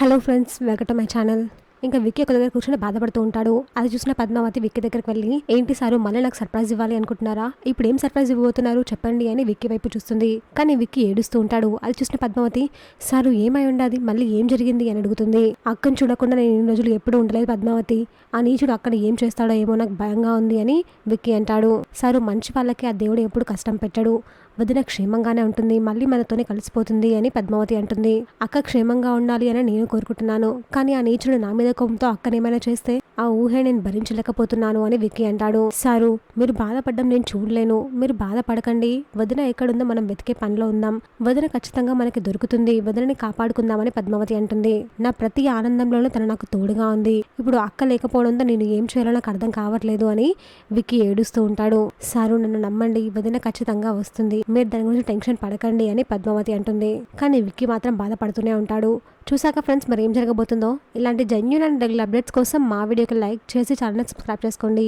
Hello friends, welcome to my channel. ఇంకా విక్కీ ఒక దగ్గర కూర్చొని బాధపడుతూ ఉంటాడు. అది చూసిన పద్మావతి విక్కీ దగ్గరికి వెళ్ళి, ఏంటి సారు మళ్ళీ నాకు సర్ప్రైజ్ ఇవ్వాలి అనుకుంటున్నారా? ఇప్పుడు ఏం సర్ప్రైజ్ ఇవ్వబోతున్నారు చెప్పండి అని విక్కీ వైపు చూస్తుంది. కానీ విక్కీ ఏడుస్తూ ఉంటాడు. అది చూసిన పద్మావతి, సారు ఏమై ఉండాది, మళ్ళీ ఏం జరిగింది అని అడుగుతుంది. అక్కను చూడకుండా నేను ఇన్ని రోజులు ఎప్పుడు ఉండలేదు పద్మావతి. ఆ నీచుడు అక్కడ ఏం చేస్తాడో ఏమో నాకు భయంగా ఉంది అని విక్కీ అంటాడు. సారు మంచి వాళ్ళకి ఆ దేవుడు ఎప్పుడు కష్టం పెట్టాడు. వదిన క్షేమంగానే ఉంటుంది, మళ్ళీ మనతోనే కలిసిపోతుంది అని పద్మావతి అంటుంది. అక్క క్షేమంగా ఉండాలి అని నేను కోరుకుంటున్నాను, కానీ ఆ నీచుడు నా మీద కోపంతో అక్కనేమైనా చేస్తే ఆ ఊహే నేను భరించలేకపోతున్నాను అని విక్కీ అంటాడు. సారు మీరు బాధపడ్డం నేను చూడలేను, మీరు బాధపడకండి. వదిన ఎక్కడుందో మనం వెతికే పనిలో ఉందాం. వదిన ఖచ్చితంగా మనకి దొరుకుతుంది, వదినని కాపాడుకుందామని పద్మావతి అంటుంది. నా ప్రతి ఆనందంలోనూ తను నాకు తోడుగా ఉంది. ఇప్పుడు అక్క లేకపోవడంతో నేను ఏం చేయాలో నాకు అర్థం కావట్లేదు అని విక్కీ ఏడుస్తూ ఉంటాడు. సారు నన్ను నమ్మండి, వదిన ఖచ్చితంగా వస్తుంది, మీరు దాని గురించి టెన్షన్ పడకండి అని పద్మావతి అంటుంది. కానీ విక్కీ మాత్రం బాధపడుతూనే ఉంటాడు. చూసాక ఫ్రెండ్స్, మరి ఏం జరగబోతుందో. ఇలాంటి జెన్యూన్ అండ్ రెగ్యులర్ అప్డేట్స్ కోసం మా వీడియోకి లైక్ చేసి ఛానల్ని సబ్స్క్రైబ్ చేసుకోండి.